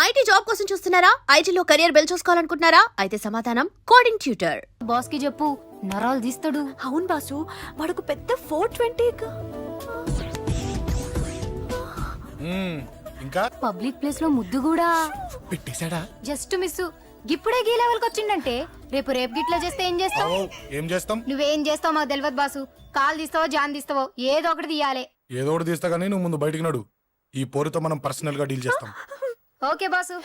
IT job కోసం చూస్తున్నారా? ఐటీలో కెరియర్ బిల్డ్ చూసుకోవాలనుకుంటున్నారా? అయితే సమాధానం కోడింగ్ ట్యూటర్. బాస్ కి చెప్పు, నరాలు తీస్తాడు. అవును బాసు, వాడుకు పెద్ద 420. ఇంకా పబ్లిక్ ప్లేస్ లో ముద్దు కూడా పెట్టేశాడా? Just miss. ఇప్పుడే గీ లెవెల్ కి వచ్చిందంటే రేపు గిట్లా చేస్తే ఏం చేస్తావు? ఏం చేస్తాం? నువ్వేం చేస్తావు మాకు తెలియదు బాసు. కాల్ తీస్తావో జాన్ తీస్తావో ఏదో ఒకటి తీయాలి. ఏదో ఒకటి తీస్తా గానీ నువ్వు ముందు బయటికి నడు. ఈ పోరుతో మనం పర్సనల్ గా డీల్ చేస్తాం. ఓకే బాసు,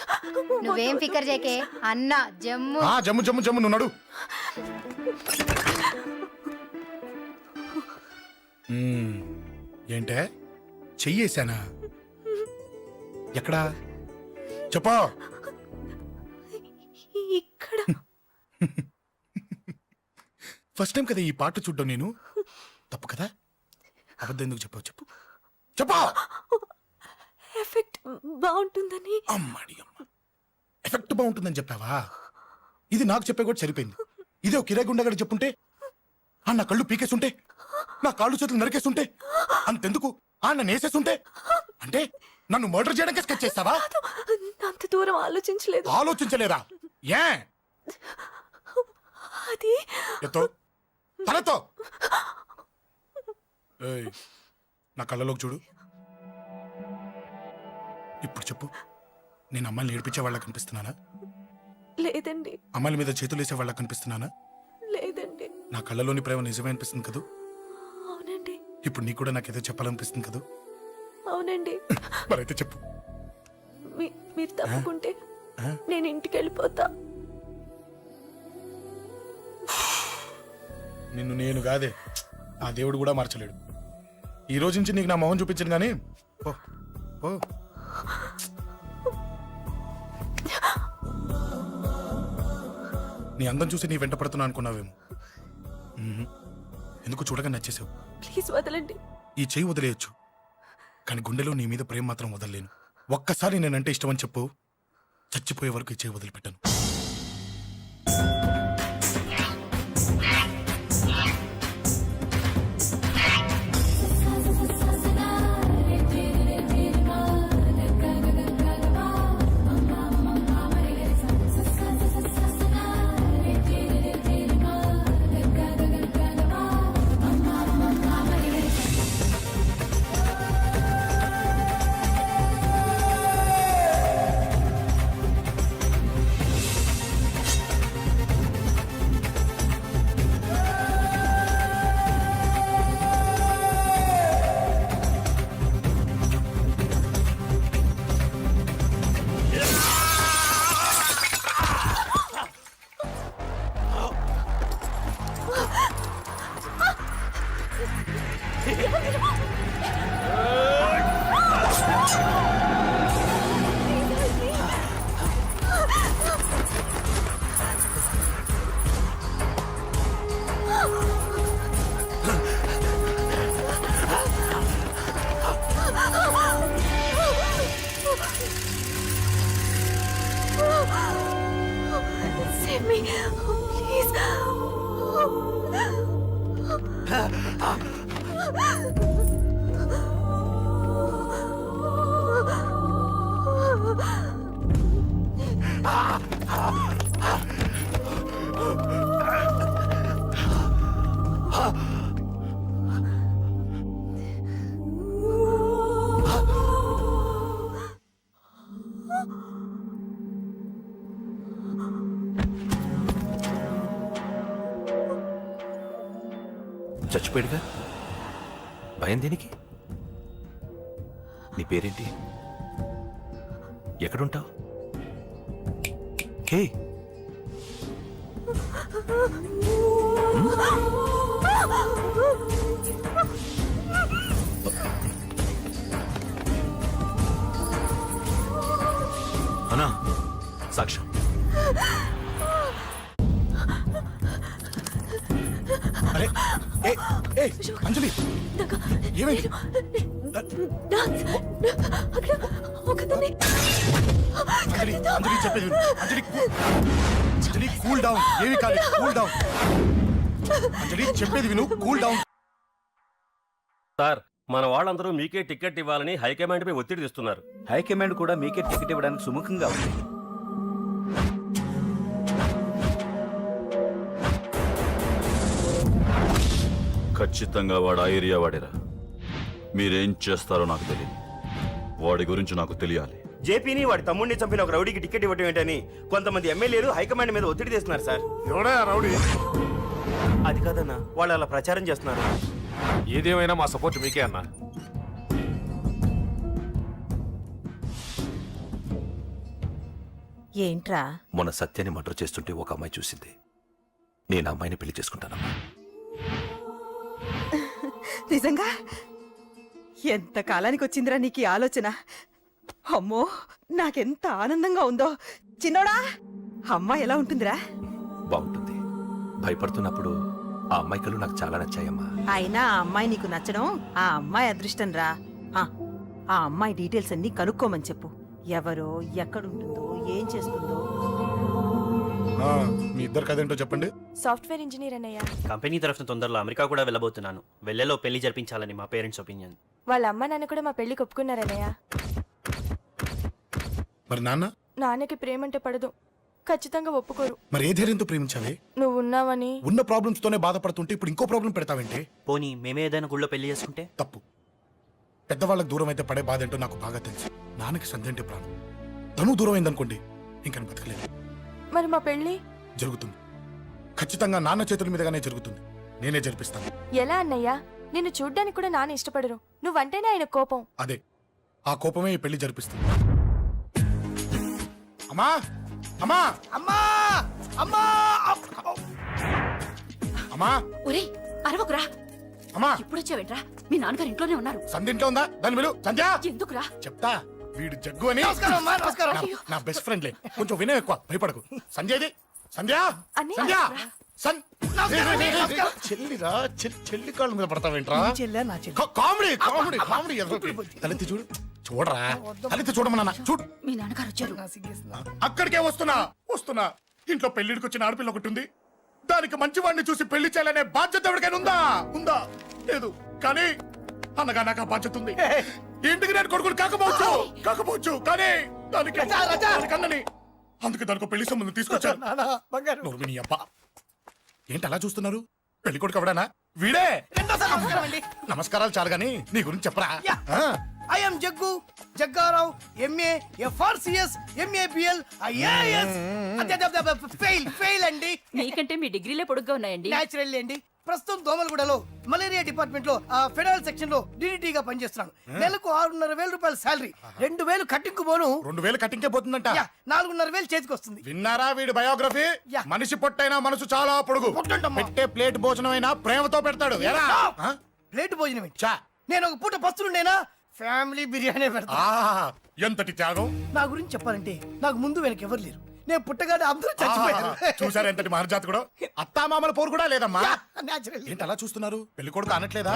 నువ్వేం ఫికర్ చేకే. అన్న జమ్ము జమ్ము జమ్ము జమ్ము నువ్వు నడు. ఏంటే చెయ్యేశానా? ఎక్కడా చెప్పా? ఇక్కడ ఫస్ట్ టైం కదా ఈ పాట చూడ్డం నేను. తప్పు కదా? అబద్ధం ఎందుకు చెప్పావు? చెప్పు చెప్పా. ఎఫెక్ట్ బాగుంటుందని. అమ్మాడి అమ్మ, ఎఫెక్ట్ బాగుంటుందని చెప్పావా? ఇది నాకు చెప్పే కూడా సరిపోయింది. ఇదే కిరాయి గుండెగాడు చెప్పుంటే, నా కళ్ళు పీకేస్తుంటే, నా కాళ్ళు చేతులు నరికేస్తుంటే, అంతెందుకు నన్ను వేసేస్తుంటే, అంటే నన్ను మర్డర్ చేయడానికి స్కెచ్ చేస్తావా? అంత దూరం ఆలోచించలేదు. ఆలోచించలేదా? ఏ అది ఎత్తో తలతో. ఏయ్, నా కళ్ళలోకి చూడు. ఇప్పుడు చెప్పు, నేను అమ్మాయిని ఏడిపించే వాళ్ళ కనిపిస్తున్నానా? లేదండి. అమ్మాయిల మీద చేతులు వేసే వాళ్ళ కనిపిస్తున్నానా? లేదండి. నా కళ్ళలోని ప్రేమ నిజమే అనిపిస్తుంది కదూ? అవునండి. ఇప్పుడు నీకు కూడా నాకేదో చెప్పాలనిపిస్తుంది కదూ? అవునండి. మరైతే చెప్పు. మీరు తప్పుకుంటే నేను ఇంటికి వెళ్ళిపోతా. నిన్ను నేను కాదే, ఆ దేవుడు కూడా మార్చలేడు. ఈ రోజు నుంచి నీకు నా మొహం చూపించను కానీ ఓ ఓ. నీ అందం చూసి నీ వెంట పడుతున్నా అనుకున్నావేమో. ఎందుకు చూడగా నచ్చేసావు. ప్లీజ్ వదలండి. ఈ చెయ్యి వదిలేయచ్చు, కానీ గుండెలో నీ మీద ప్రేమ మాత్రం వదలలేను. ఒక్కసారి నేనంటే ఇష్టం అని చెప్పు, చచ్చిపోయే వరకు ఈ చెయ్యి వదిలిపెట్టాను. Save me, please. చచ్చిపోయాడుగా, భయం దేనికి? నీ పేరేంటి? ఎక్కడుంటావు? హే, అన్నా సాక్ష్యం. అరే ఏ ఏ అంజలి, ఏమైంది? అంజలి అంజలి చెప్పేది విను. అంజలి అంజలి కూల్ డౌన్. ఏమి కాదు, కూల్ డౌన్. అంజలి చెప్పేది విను, కూల్ డౌన్. సార్, మన వాళ్ళందరూ మీకే టికెట్ ఇవ్వాలని హైకమాండ్ పై ఒత్తిడి తెస్తున్నారు. హైకమాండ్ కూడా మీకే టికెట్ ఇవ్వడానికి సుముఖంగా ఉంది. ఖచ్చితంగా వాడు ఆ ఏరియా వాడేరా. మీరేం చేస్తారో నాకు తెలియదు. వాడి గురించి నాకు తెలియాలి. జేపీని వాడి తమ్ముడిని చంపిన ఒక రౌడీకి టికెట్ ఇవ్వటం ఏంటని కొంతమంది ఎమ్మెల్యేలు హైకమాండ్ మీద ఒత్తిడి తెస్తున్నారు సార్. ఎవడా రౌడీ? అది కాదన్నా, వాళ్ళు అలా ప్రచారం చేస్తున్నారు. ఏదేమైనా మా సపోర్ట్ మీకే అన్నా. ఏంట్రా? మొన్న సత్యాన్ని మర్డర్ చేస్తుంటే ఒక అమ్మాయి చూసింది. నేను ఆ అమ్మాయిని పెళ్లి చేసుకుంటానమ్మా. నిజంగా? ఎంత కాలానికి వచ్చిందిరా నీకు ఈ ఆలోచన? అమ్మో, నాకెంత ఆనందంగా ఉందో. చిన్నోడా, అమ్మ ఎలా ఉంటుందిరా? బాగుంటుంది. భయపడుతున్నప్పుడు ఆ అమ్మాయి కళ్ళు నాకు చాలా నచ్చాయమ్మా. అయినా ఆ అమ్మాయి నీకు నచ్చడం ఆ అమ్మాయి అదృష్టం రా. ఆ అమ్మాయి డీటెయిల్స్ అన్ని కనుక్కోమని చెప్పు. ఎవరో, ఎక్కడుంటుందో, ఏం చేస్తుందో. మీ ఇద్దరు కదేంటో చెప్పండి. సాఫ్ట్వేర్ ఇంజనీర్ అన్నయ్య. కంపెనీ తరఫున తొందరలో అమెరికా కూడా వెళ్ళబోతున్నాను. వెళ్ళేలో పెళ్లి జరిపించాలని మా పేరెంట్స్ ఒపీనియన్. వాళ్ళ అమ్మ నాన్న కూడా మా పెళ్లికి ఒప్పుకున్నారన్నయ్య. మరి నాన్న? నాన్నకి ప్రేమంటే పడదు, ఖచ్చితంగా ఒప్పుకోరు. మరి ఏ ధైర్యంతో ప్రేమించాలి? నువ్వు ఉన్నావని. ఉన్న ప్రాబ్లమ్స్ తోనే బాధపడుతుంటే ఇప్పుడు ఇంకో ప్రాబ్లం పెడతావేంటి? పోనీ మేమే ఏదైనా గుళ్ళో పెళ్లి చేసుకుంటే? తప్పు. పెద్దవాళ్ళకి దూరం అయితే పడే బాధ ఏంటో నాకు బాగా తెలుసు. నాన్నకి సంధ్య అంటే ప్రాణం. తను దూరం అయిందనుకోండి, ఇంకా బతకలేదు. మరి మా పెళ్లి జరుగుతుంది. ఖచ్చితంగా నాన్న చేతుల మీదగానే జరుగుతుంది. నేనే జరిపిస్తాను. ఎలా అన్నయ్య? నిన్ను చూడ్డానికి కూడా నాన్న ఇష్టపడరు. నువ్వంటేనే ఆయన కోపం. అదే, ఆ కోపమే ఈ పెళ్లి జరిపిస్తుంది. అమ్మా, అమ్మా, అమ్మా అమ్మా అమ్మా! ఒరేయ్, అరవకురా. అమ్మా! ఇప్పుడు వచ్చావేంట్రా? మీ నాన్నగారు ఇంట్లోనే ఉన్నారు. సంధ్య ఇంట్లో ఉందా? దాని విలు. సంధ్య! ఎందుకురా? చెప్తా. వీడు జగ్గు అని నమస్కారం అమ్మా, నమస్కారం. నా బెస్ట్ ఫ్రెండ్లే. కొంచెం వినయం ఎక్కువ, భయపడకు. సంధ్యది. సంధ్య! అన్నయ్య. సంధ్య! నమస్కారం, నమస్కారం. చెల్లిరా, చెల్లి కాళ్ళ మీద పడతావేంట్రా? Comedy comedy comedy. తలెత్తి చూడు. చూడరా, తలెత్తి చూడమన్నా. చూడు. మీ నాన్నగారు వచ్చారు. అక్కడికే వస్తున్నా. ఇంట్లో పెళ్లిడికి వచ్చిన ఆడపిల్ల ఒకటి ఉంది. దానికి మంచివాడిని చూసి పెళ్లి చేయాలనే బాధ్యత ఎవరికైనా ఉందా? లేదు. కానీ అన్నగా నాకు ఆ బాధ్యత ఉంది. ఇంటికి నేను కొడుకుని కాకపోవచ్చు కానీ దానికి అన్నని. అందుకే దానికి పెళ్లి సంబంధం తీసుకొచ్చాను. నోర్మిని అబ్బా, ఏంటి అలా చూస్తున్నారు? పెళ్లి కొడుకు ఎవడానా? వీడే. నమస్కారాలు చాలు గాని నీ గురించి చెప్పరా. I'm Jaggu Jaggarao, MA, FRCS, MABL, IAS. Fail అండి. నీకంటే మీ డిగ్రీలే పొడుగ్గా ఉన్నాయండి. న్యాచురల్ అండి. ప్రస్తుతం దోమలగూడలో మలేరియా డిపార్ట్మెంట్ లో ఫెడరల్ సెక్షన్ లో డిడిటీగా పనిచేస్తున్నాను. నెలకు 6,500 రూపాయల శాలరీ, 2,000 కట్టింకు పోను. 2,000 కట్టింకే పోతుందంట. 4,500 చేతికి వస్తుంది. విన్నారా వీడి బయోగ్రఫీ? మనిషి పొట్టైనా మనసు చాలా పొడుగు. పెట్టే ప్లేట్ భోజనం అయినా ప్రేమతో పెడతాడు. ప్లేట్ భోజనం చా. నేను ఒక పూట పస్తులుండేనా ఫ్యామిలీ బిర్యానీ పెడతా. ఎంతటి త్యాగం! నా గురించి చెప్పాలంటే నాకు ముందు వెనక ఎవరు లేరు. నేను పుట్టగానే అందరూ చచ్చిపోయారు. చూసారు ఎంతటి మహర్జాత్ కూడా. అత్తామామల పోరు కూడా లేదమ్మా. న్యాచురల్. ఏంటి అలా చూస్తున్నారు? పెళ్లి కొడుకు అనట్లేదా?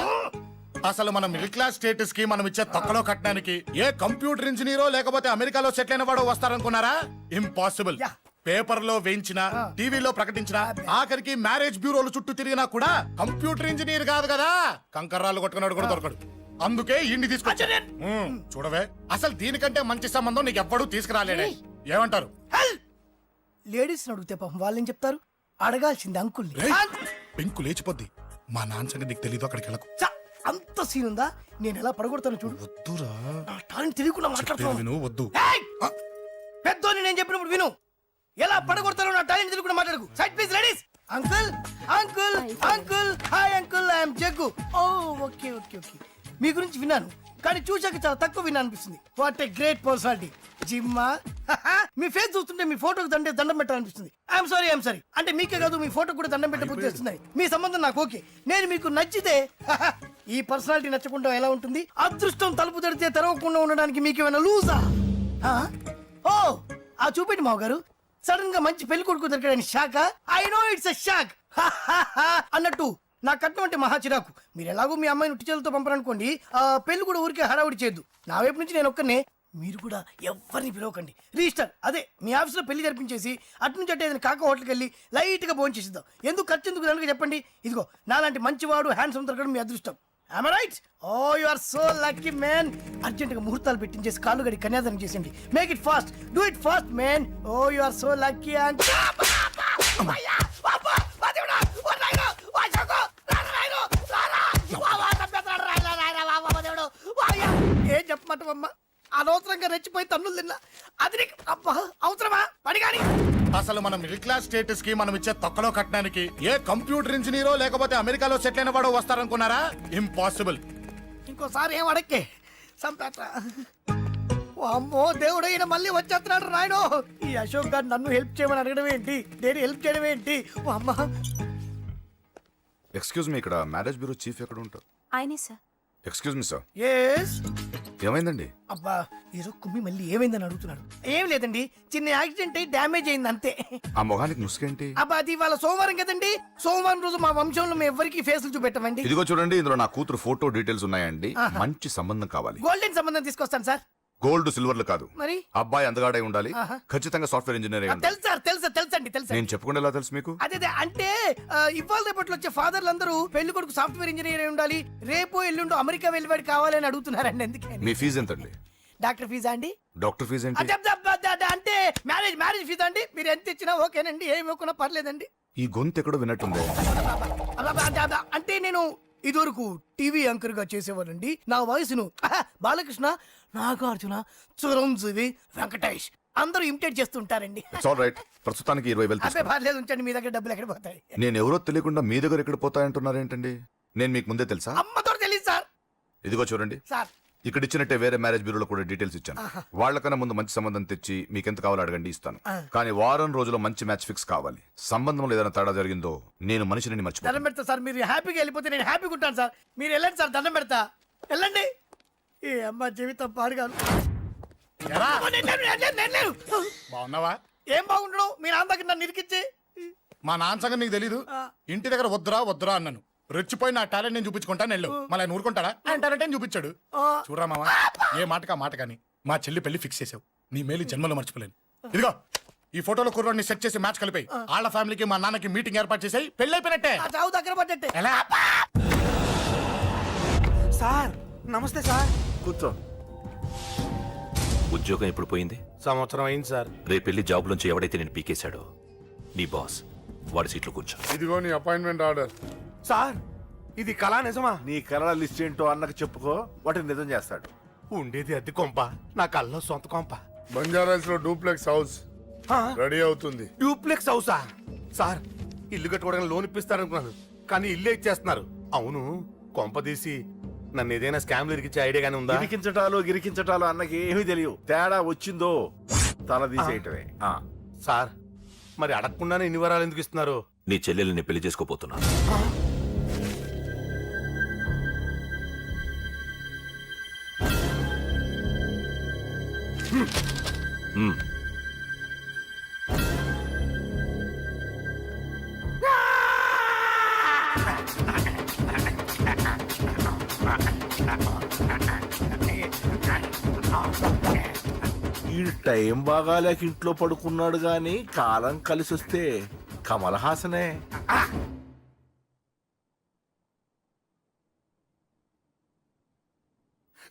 అసలు మన మిడిల్ క్లాస్ స్టేటస్ కి మనం ఇచ్చే తక్కువలో కట్టడానికి ఏ కంప్యూటర్ ఇంజనీరో లేకపోతే అమెరికాలో సెటిల్ అయిన వాడు వస్తారనుకున్నారా? ఇంపాసిబుల్. పేపర్ లో వేయించిన, టీవీలో ప్రకటించిన, ఆఖరికి మ్యారేజ్ బ్యూరోలు చుట్టూ తిరిగినా కూడా కంప్యూటర్ ఇంజనీర్ కాదు కదా, కంకర్రాలు కొట్టుకున్నాడు కూడా దొరకడు. అందుకే ఇండి తీసుకొచ్చా. చూడవే, అసలు దీనికంటే మంచి సంబంధం నీకు ఎవ్వడూ తీసుకురాలేడే. ఏమంటారు? లేడీస్ అడిగితే పాపం వాళ్ళేం చెప్తారు? అడగాల్సింది అంకుల్. పెంకు లేచిపోద్ది. మా నాన్న సంగతి నీకు తెలీదు. అక్కడికి వెళ్ళకు. అంత సీన్ ఉందా? నేను ఎలా పడగొడతాను చూడు. వద్దురా, నా టాలెంట్ తెలియకుండా మాట్లాడుతున్నాను. వద్దు. పెద్దోని నేను చెప్పినప్పుడు విను. ఎలా పడగొడతారో నా టాలెంట్ తెలియకుండా మాట్లాడకు. Side please ladies. Uncle uncle uncle, hi uncle, I'm Jaggu. ఓ ఓకే ఓకే ఓకే. మీ గురించి విన్నాను, కానీ చూశాక చాలా తక్కువ విన్నా అనిపిస్తుంది. What a great personality. జిమ్మా, మీ ఫేస్ చూస్తుంటే మీ ఫోటోకి దండం పెట్టాలనిపిస్తుంది. ఐఎమ్ సారీ అంటే మీకే కాదు, మీ ఫోటో కూడా దండం పెట్టబుద్ధి చేస్తున్నాయి. మీ సంబంధం నాకు ఓకే. నేను మీకు నచ్చితే ఈ పర్సనాలిటీ నచ్చకుండా ఎలా ఉంటుంది? అదృష్టం తలుపు తెరితే తెరవకుండా ఉండడానికి మీకేమైనా లూజా? ఓ ఆ చూపెట్టి మావ గారు. సడన్ గా మంచి పెళ్లి కొడుకు దొరికాడని shock. I know it's a shock అన్నట్టు నా కట్నం అంటే మహా చిరాకు. మీరు ఎలాగో మీ అమ్మాయిని ఉట్టి చేతులతో పంపరనుకోండి, పెళ్లి కూడా ఊరికే హడావుడి చేయొద్దు. నా వైపు నుంచి నేను ఒక్కనే. మీరు కూడా ఎవరిని పిలవకండి. రిజిస్టర్ అదే మీ ఆఫీస్లో పెళ్లి జరిపించేసి అటు నుంచి అంటే ఏదైనా కాక హోటల్కి వెళ్ళి లైట్గా భోజనం చేసిద్దాం. ఎందుకు ఖర్చు ఎందుకు దానికి చెప్పండి. ఇదిగో నాలాంటి మంచివాడు హ్యాండ్సమ్ దొరకడం మీ అదృష్టం. Am I right? Oh, you are so lucky, man. Urgent గా ముహూర్తాలు పెట్టించేసి కాళ్ళు గడి కన్యాదానం చేసింది. Make it fast. Do it fast, man. Oh, you are so lucky and ఏం చెప్పమంటావమ్మా? అనవసరంగా రెచ్చిపోయి తన్నులు తిన్నా. అది నీకు అబ్బా అవసరమా? పని కానీ అసలు మన మిడిల్ క్లాస్ స్టేటస్ కి మనం ఇచ్చే తొక్కలో కట్టడానికి ఏ కంప్యూటర్ ఇంజనీరో లేకపోతే అమెరికాలో సెటిల్ అయిన వాడు వస్తారనుకున్నారా? ఇంపాసిబుల్. ఇంకోసారి ఏం అడక్కే సంపేట. అమ్మో దేవుడు ఈయన మళ్ళీ వచ్చేస్తున్నాడు రాయుడు. ఈ అశోక్ గారు నన్ను హెల్ప్ చేయమని అడగడం ఏంటి, నేను హెల్ప్ చేయడం ఏంటి? ఓ అమ్మ. ఎక్స్క్యూజ్ మీ, ఇక్కడ మ్యారేజ్ బ్యూరో చీఫ్ ఎక్కడ ఉంటారు? ఆయనే sir. Excuse me sir, yes. ఏమైందండి? అబ్బా ఈరోజు కుమ్మి మళ్ళీ ఏమైందని అడుగుతున్నాడు. ఏం లేదండి, చిన్న యాక్సిడెంట్ అయి డ్యామేజ్ అయింది అంతే. ఆ మొహానికి ముసుకేంటి? అబ్బా అది ఇవాళ సోమవారం కదండి. సోమవారం రోజు మా వంశంలో మేము ఎవరికి ఫేసులు చూపెట్టమండి. ఇదిగో చూడండి, ఇందులో నా కూతురు ఫోటో డీటెయిల్స్ ఉన్నాయండి. మంచి సంబంధం కావాలి. గోల్డెన్ సంబంధం తీసుకొస్తాను సార్. గోల్డ్ సిల్వర్లు కాదు, మరి అబ్బాయి అందగాడై ఉండాలి. ఖచ్చితంగా సాఫ్ట్వేర్ ఇంజనీర్ అయి ఉండాలి. తెలుసు సార్, తెలుసండి తెలుసు. నేను చెప్పకుండా ఎలా తెలుసు మీకు? అదే అంటే ఇవాళ రేపట్లో వచ్చే ఫాదర్లు అందరూ పెళ్లి కొడుకు సాఫ్ట్వేర్ ఇంజనీర్ అయి ఉండాలి, రేపు ఎల్లుండు అమెరికా వెళ్ళివాడు కావాలని అడుగుతున్నారండి. ఎందుకే? మీ ఫీజు ఎంతండి? డాక్టర్ ఫీజా అండి? డాక్టర్ ఫీజు ఏంటి? అంటే మ్యారేజ్ ఫీజా అండి. మీరు ఎంత ఇచ్చినా ఓకేనండి, ఏమి ఇవ్వకున్నా పర్లేదండి. ఈ గొంతు ఎక్కడో విన్నట్టుంది. అంటే నేను ఇదివరకు టీవీ యాంకర్ గా చేసేవాడండి. నా వయసును బాలకృష్ణ, నాగార్జున, చిరంజీవి, వెంకటేష్ అందరూ ఇమిటేట్ చేస్తుంటారండి. It's all right. ప్రస్తుతానికి 20,000 అదే పర్లేదు, ఉంచండి. మీ దగ్గర డబ్బులు ఎక్కడ పోతాయి? నేను ఎవరో తెలియకుండా మీ దగ్గర ఎక్కడ పోతాయంటున్నారేంటండి? నేను మీకు ముందే తెలుసా? అమ్మతో తెలియదు సార్. ఇదిగో చూడండి సార్ ఇక్కడ ఇచ్చినట్టే వేరే మ్యారేజ్ బ్యూరోలో కూడా డీటెయిల్స్ ఇచ్చాను. వాళ్ళకన్నా ముందు మంచి సంబంధం తెచ్చి మీకు ఎంత కావాలో అడగండి, ఇస్తాను. కానీ వారం రోజుల్లో మంచి మ్యాచ్ ఫిక్స్ కావాలి. సంబంధంలో ఏదైనా తేడా జరిగిందో నేను మనిషిని మర్చిపోతాను. దండం పెడతా సార్. మీరు హ్యాపీగా వెళ్ళిపోతే నేను హ్యాపీగా ఉంటాను సార్. మీరు వెళ్ళండి సార్, దండం పెడతా. వెళ్ళండి. ఏ అమ్మ జీవితం పాడుగాను. బాగున్నావా? ఏం బాగుండడం? మీ నాన్న దగ్గర నన్ను ఇరికిచ్చి. మా నాన్న సంగతి నీకు తెలీదు. ఇంటి దగ్గర వద్దురా అన్నాను. రెచ్చిపోయి నా టాలెంట్ నేను చూపించుకుంటాను వెళ్ళు. మళ్ళీ ఆయన ఊరుకుంటాడా? ఆయన టాలెంట్ అని చూపించాడు. చూడరా మావా, ఏ మాటకా మాట కానీ మా చెల్లి పెళ్లి ఫిక్స్ చేసావు. నీ మేలు జన్మలో మర్చిపోలేను. ఇదిగో ఈ ఫోటోలో కుర్రాడిని సెట్ చేసి మ్యాచ్ కలిపాయి. వాళ్ళ ఫ్యామిలీకి మా నాన్నకి మీటింగ్ ఏర్పాటు చేసాయి. పెళ్లి అయిపోయినట్టే. చావు దగ్గర పడ్డట్టే. ఎలా? సార్ నమస్తే సార్. కూర్చో. ఉద్యోగం ఎప్పుడు పోయింది? సంవత్సరం అయింది సార్. రేపెళ్ళి జాబ్ నుంచి ఎవడైతే నేను పీకేశాడో నీ బాస్ వాడి సీట్లో కూర్చో. ఇదిగో నీ అపాయింట్మెంట్ ఆర్డర్. సార్ ఇది కళా నిజమా? నీ కళల లిస్ట్ ఏంటో అన్నకు చెప్పుకో, వాటిని నిజం చేస్తాడు. ఉండేది అద్దె కొంప, నా కళ్ళలో సొంత కొంప. బంజారాస్ లో డూప్లెక్స్ హౌస్ రెడీ అవుతుంది. డూప్లెక్స్ హౌసా? సార్ ఇల్లు కట్టుకోవడానికి లోన్ ఇప్పిస్తారనుకున్నాను, కానీ ఇల్లే ఇచ్చేస్తున్నారు. అవును, కొంప తీసి నన్ను ఏదైనా స్కామ్ ఇరికించే ఐడియా గానీ ఉందా? గిరికించటాలు అన్నకి ఏమీ తెలియదు. తేడా వచ్చిందో తల తీసేయటమే. సార్ మరి అడగకుండానే ఇన్ని వరాలు ఎందుకు ఇస్తున్నారు? నీ చెల్లెల్ని పెళ్లి చేసుకోపోతున్నా. ఈ టైం బాగాలేక ఇంట్లో పడుకున్నాడు గాని కాలం కలిసి వస్తే కమల్ హాసనే.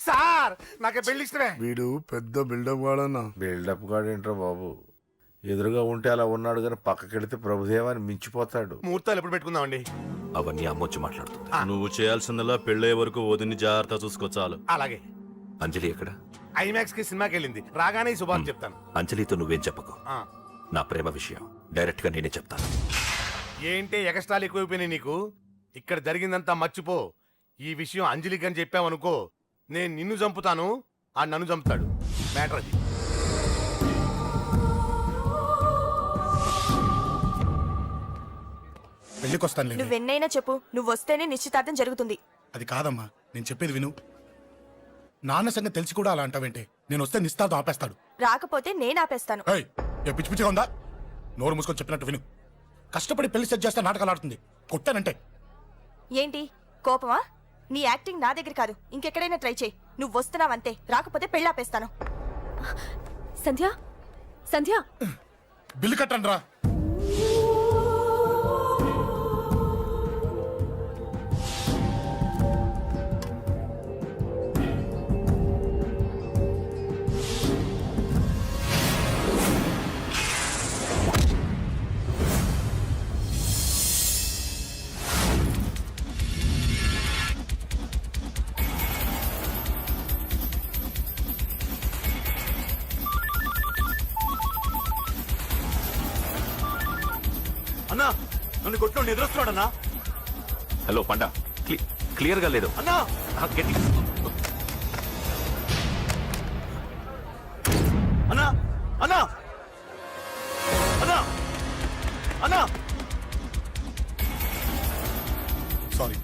సార్ నాకే పెళ్లి ఇష్టమే. వీడు పెద్ద బిల్డప్ వాడన్నా. బిల్డప్ గాడేంట్రా బాబు, ఎదురుగా ఉంటే అలా ఉన్నాడు గాని పక్కకెడితే ప్రభుదేవాన్ని మించిపోతాడు. ముహూర్తాలు ఎప్పుడు పెట్టుకుందామండి? అవన్నీ అమ్మొచ్చి మాట్లాడుతుంది. నువ్వు చేయాల్సిందల్లా పెళ్ళే వరకు వదిని జాగ్రత్త చూసుకో చాలు. అలాగే. అంజలి ఎక్కడ? ఐమాక్స్ కి సినిమాకి వెళ్ళింది, రాగానే ఈ శుభాన్ని చెప్తాను. అంజలితో నువ్వేం చెప్పకు. నా ప్రేమ విషయం డైరెక్ట్ గా నేనే చెప్తాను. ఏంటి ఎగస్ట్రాలు ఎక్కువైపోయినాయి నీకు? ఇక్కడ జరిగిందంతా మర్చిపో. ఈ విషయం అంజలికి అని చెప్పావనుకో, నేను నిన్ను చంపుతాను, ఆ నన్ను చంపుతాడు. మ్యాటర్ అది. పెళ్లికి వస్తాను. నువ్వెన్నైనా చెప్పు, నువ్వు వస్తేనే నిశ్చితార్థం జరుగుతుంది. అది కాదమ్మా, నేను చెప్పేది విను. నాన్న సంగతి తెలిసి కూడా అలా అంటావేంటే? నేను వస్తే నిస్తాతో ఆపేస్తాడు. రాకపోతే నేను ఆపేస్తాను. ఏయ్, ఏ పిచ్చి పిచ్చిగా ఉందా? నోరు మూసుకొని చెప్పినట్టు విను. కష్టపడి పెళ్లి సెట్ చేస్తే నాటకాలు ఆడుతుంది. కొట్టానంటే ఏంటి కోపమా? నీ యాక్టింగ్ నా దగ్గర కాదు, ఇంకెక్కడైనా ట్రై చేయి. నువ్వు వస్తున్నావంతే, రాకపోతే పెళ్ళి ఆపేస్తాను. సంధ్య, సంధ్య, బిల్లు కట్టండి రా. అన్నా నన్ను కొట్టు ఎదురొస్తున్నాడన్నా. హలో పండ క్లియర్ గా లేదు అన్నా గట్టి అన్నా అన్నా అన్నా అన్నా సారీ.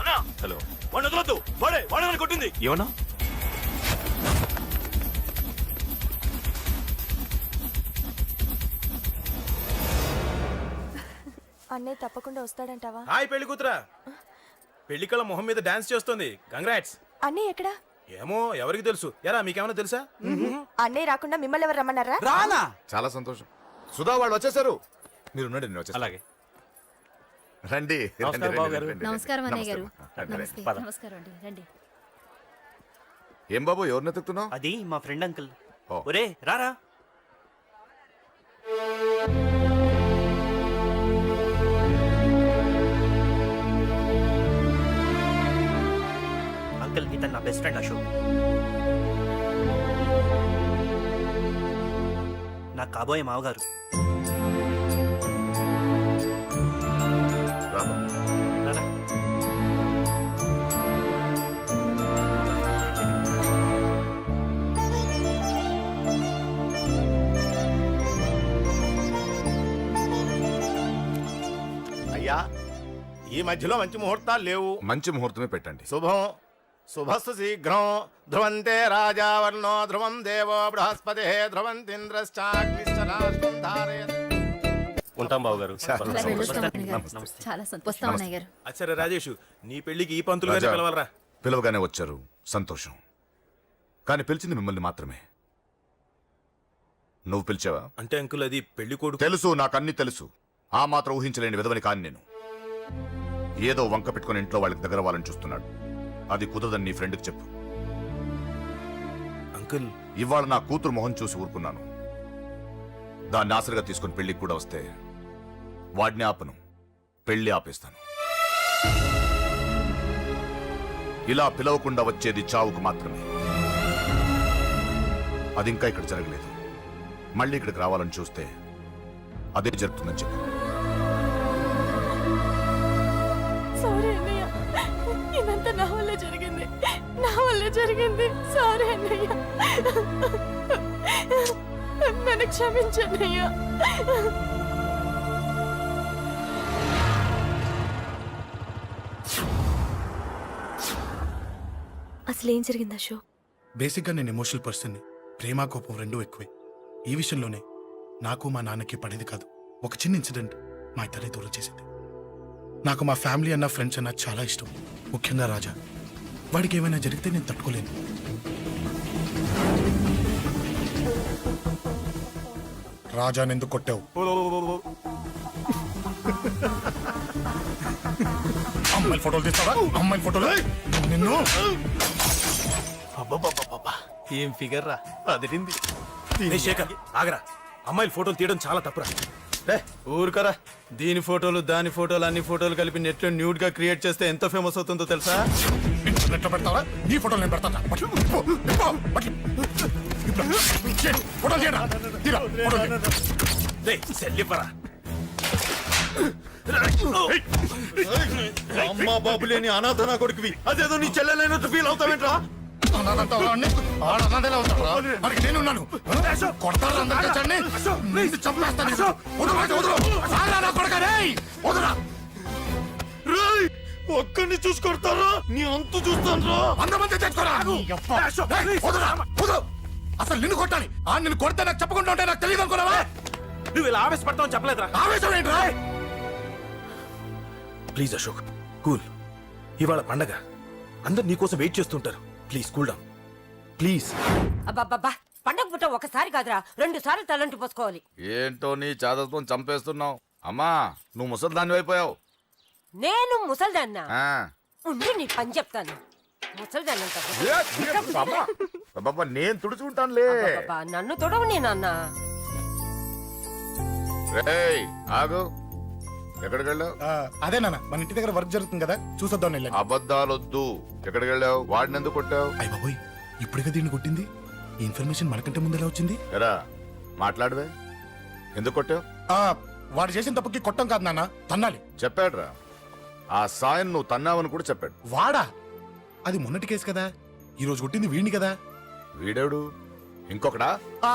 అన్నా హలో వాడిని వదలొద్దు. వాడే నన్ను కొట్టింది. ఏమన్నా అన్నయ్య తప్పకుండా వస్తాడంటావా? హాయ్ పెళ్లి కూతురా. పెళ్లి కళ మొహం మీద డాన్స్ చేస్తుంది. కంగ్రాట్స్. అన్నయ్య ఎక్కడా? ఏమో ఎవరికి తెలుసు. ఎరా మీకేమైనా తెలుసా? అన్నయ్య రాకుండా మిమ్మల్ని ఎవరు రమ్మన్నారా? రానా? చాలా సంతోషం. సుధా వాళ్ళు వచ్చేసారు. మీరు ఉండండి, నేను వచ్చేస్తాను. అలాగే రండి నమస్కారం బాబు గారు. నమస్కారం అన్నయ్య గారు. నమస్తే. పద. నమస్కారం అండి, రండి. ఏం బాబు ఎవరిని ఎత్తుకుతున్నావు? అది మా ఫ్రెండ్ అంకుల్. ఓ. ఒరే రారా. అంకుల్ ఇతను నా బెస్ట్ ఫ్రెండ్ అశోక్. నా కాబోయే మావగారు. రామా. రారా. అయ్యా ఈ మధ్యలో మంచి ముహూర్తాలు లేవు. మంచి ముహూర్తమే పెట్టండి. శుభం శుభస్సు శీఘ్రం ధ్రువంతే రాజావర్ణో ధ్రువం దేవో బృహస్పతి ధ్రువంతింద్రశ్చాగ్నిశ్చరాష్ట్రం ధారయత్. ఉంటాం బాబు గారు. వెళ్ళొస్తాం అన్నయ్య గారు. నమస్తే. చాలా వస్తాం అన్నయ్య గారు. అచ్చరే రాజేష్, నీ పెళ్లికి ఈ పంతులు గారిని రాజా, పిలవాలరా. పిలవగానే వచ్చారు, సంతోషం. కానీ పిలిచింది మిమ్మల్ని మాత్రమే. నువ్వు పిలిచావా? అంటే అంకుల్ అది పెళ్లి కొడుకు. తెలుసు, నాకు అన్ని తెలుసు. ఆ మాత్రం ఊహించలేని విధవని కాని నేను. ఏదో వంక పెట్టుకుని ఇంట్లో వాళ్ళకి దగ్గర వాళ్ళని చూస్తున్నాడు. అది కుదరదని నీ ఫ్రెండ్కి చెప్పు. అంకుల్ ఇవాళ నా కూతురు మొహం చూసి ఊరుకున్నాను. దాన్ని ఆసరిగా తీసుకుని పెళ్లికి కూడా వస్తే వాడిని ఆపను, పెళ్లి ఆపేస్తాను. ఇలా పిలవకుండా వచ్చేది చావుకు మాత్రమే. అది ఇంకా ఇక్కడ జరగలేదు. మళ్ళీ ఇక్కడికి రావాలని చూస్తే అదే జరుగుతుందని చెప్పు. సారీ అన్నయ్య, ఇదంతా నా వల్ల జరిగింది. సారీ అన్నయ్య, నన్ను క్షమించన్నయ్య. అసలు ఏం జరిగింది అశోక్? బేసిక్గా నేను ఎమోషనల్ పర్సన్ని. ప్రేమ కోపం రెండూ ఎక్కువే. ఈ విషయంలోనే నాకు మా నాన్నకి పడేది కాదు. ఒక చిన్న ఇన్సిడెంట్ మా ఇద్దరిని దూరం చేసింది. నాకు మా ఫ్యామిలీ అన్న ఫ్రెండ్స్ అన్న చాలా ఇష్టం, ముఖ్యంగా రాజా. వాడికి ఏమైనా జరిగితే నేను తట్టుకోలేను. రాజాని ఎందుకు కొట్టావు? అమ్మాయిల ఫోటోలు తీస్తావా? అమ్మాయిల ఫోటోలు నిన్ను. అబ్బబ్బబ్బబ్బబ్బా, ఏం ఫిగర్ రా. అదిరింది. ఏ శేఖర్ ఆగరా. అమ్మాయిల ఫోటోలు తీయడం చాలా తప్పురా. ఊరుకరా. దీని ఫోటోలు దాని ఫోటోలు అన్ని ఫోటోలు కలిపి నెట్ లో న్యూడ్ గా క్రియేట్ చేస్తే ఎంత ఫేమస్ అవుతుందో తెలుసా? ఇంటర్నెట్ లో పెడతావా? నీ ఫోటోలు నేను పెడతాను. ఫోటోలు తీయరా. తీరా, ఫోటోలు తీ. సెల్లిపరా. అమ్మా బాబు లేని అనాథనా కొడుకువి, అదేదో నీ చెల్లెలైనట్టు ఫీల్ అవుతావేంట్రా? నేనున్నాను. కొడతారు అందరికీ చండి. నిన్ను చంపేస్తాను. ఒక్కడిని చూసి కొడతారా? నీ అంతు చూస్తాను. అంతమంది తెచ్చుకోరా. అసలు నిన్ను కొట్టాలి. నిన్ను కొడితే నాకు చెప్పకుండా ఉంటే నాకు తెలియదు అనుకున్నావా? నువ్వు ఇలా ఆవేశపడతావు చెప్పలేదురా. ఆవేశం ఏంట్రా? Please Ashok, cool. ఇవాళ పండగ, అందరు నీకోసం వెయిట్ చేస్తుంటారు. Please cool down, please. అబ్బబ్బబ్బా, పండగ పుట్ట ఒకసారి కాదురా, 2 సార్లు తలంటి పోసుకోవాలి. ఏంటో నీ చాదత్వం చంపేస్తున్నావు. అమ్మా, నువ్వు ముసలిదాన్ని అయిపోయావు. నేను ముసల్దాన్నా? ఉండి నీ పని చెప్తాను. ముసల్దాన్నంట నేను తుడుచుకుంటానులే. నన్ను తొడవు నేనన్నా. రేయ్, ఆగు. ఎక్కడికి వెళ్ళావు? అదే నాన్న, మన ఇంటి దగ్గర వర్క్ జరుగుతుంది కదా, చూసొద్దాం వెళ్ళాను. అబద్ధాలొద్దు. ఎక్కడికి వెళ్ళావు? వాడిని ఎందుకు కొట్టావు? అయ్య బాబోయ్, ఇప్పుడుగా దీన్ని కొట్టింది. ఈ ఇన్ఫర్మేషన్ మనకంటే ముందు ఎలా వచ్చింది? ఎరా మాట్లాడవే. ఎందుకు కొట్టావు? వాడు చేసిన తప్పుకి కొట్టం కాదు నాన్న, తన్నాలి. చెప్పాడురా, ఆ సాయం నువ్వు తన్నావని కూడా చెప్పాడు. వాడా? అది మొన్నటి కేసు కదా, ఈ రోజు కొట్టింది వీడిని కదా. వీడేడు ఇంకొకడా? ఆ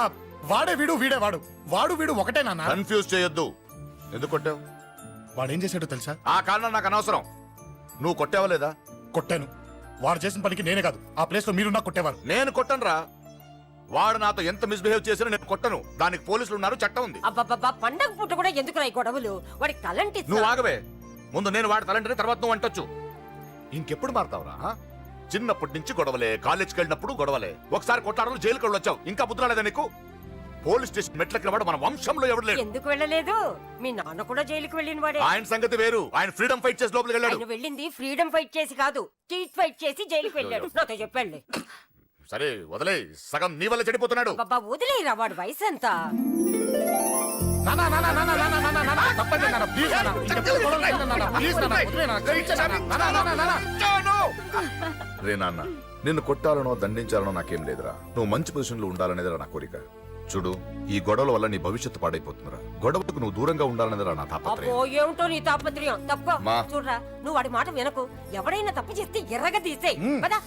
వాడే వీడు, వీడే వాడు. వాడు వీడు ఒకటే నాన్న. కన్ఫ్యూజ్ చేయొద్దు. ఎందుకు కొట్టావు? వాడేం చేశాడో తెలుసా? ఆ కారణం నాకు అనవసరం. నువ్వు కొట్టావా లేదా? కొట్టాను. వాడు చేసిన పనికి నేనే కాదు, ఆ ప్లేస్ లో మీరు నాకు కొట్టేవారు. నేను కొట్టనురా. వాడు నాతో ఎంత మిస్బిహేవ్ చేసినా నేను కొట్టను. దానికి పోలీసులు ఉన్నారు, చట్టం ఉంది. అబ్బబ్బబ్బా, పండగ పూట కూడా ఎందుకు రాయి గొడవలు? వాడికి తలంటి నువ్వు ఆగవే. ముందు నేను వాడి తలంటే తర్వాత నువ్వు అంటొచ్చు. ఇంకెప్పుడు మారుతావురా? చిన్నప్పటి నుంచి గొడవలే, కాలేజ్కి వెళ్ళినప్పుడు గొడవలే. ఒకసారి కొట్లాడలు జైలుకి వచ్చావు, ఇంకా బుద్ధి రాలేదా నీకు? పోలీస్ స్టేషన్ మెట్లకి వాడు మన వంశంలో ఎవడు లేడు. ఎందుకు వెళ్ళలేదు? మీ నాన్న కూడా జైలుకి వెళ్ళిన వాడే. ఆయన సంగతి వేరు. ఆయన ఫ్రీడమ్ ఫైట్ చేసి లోపలికి వెళ్ళాడు. ఆయన వెళ్ళింది ఫ్రీడమ్ ఫైట్ చేసి కాదు, స్ట్రీట్ ఫైట్ చేసి జైలుకి వెళ్ళాడు. నాతో చెప్పండి. సరే వదిలే, సగం నీ వల్ల చెడిపోతున్నాడు. బాబా వదిలేరా, వాడు వయసు ఎంత? నాన్న, నాన్న, నాన్న, నాన్న, నాన్న, నాన్న, తప్పండి నాన్న, ప్లీజ్ నాన్న. ఇంకెప్పుడు గొడవలు చేయను నాన్న, ప్లీజ్ నాన్న, వదిలేయ్ నాన్న, క్షమించండి నాన్న. నాన్న, నాన్న, నాన్న. రే నాన్న, నిన్ను కొట్టాలనో దండించాలనో నాకేం లేదురా. నువ్వు మంచి పొజిషన్ లో ఉండాలనేదిరా నా కోరిక. చూడు, ఈ గొడవల వల్ల నీ భవిష్యత్తు పాడైపోతుందిరా. గొడవకు నువ్వు దూరంగా ఉండాలనేదిరా నా తాపత్రయం. అబ్బో, ఏమిటో నీ తాపత్రయం. తప్ప మా. చూడరా, నువ్వు వాడి మాట వినకు. ఎవడైనా తప్పు చేస్తే ఎర్రగా తీసేయ్ కదా.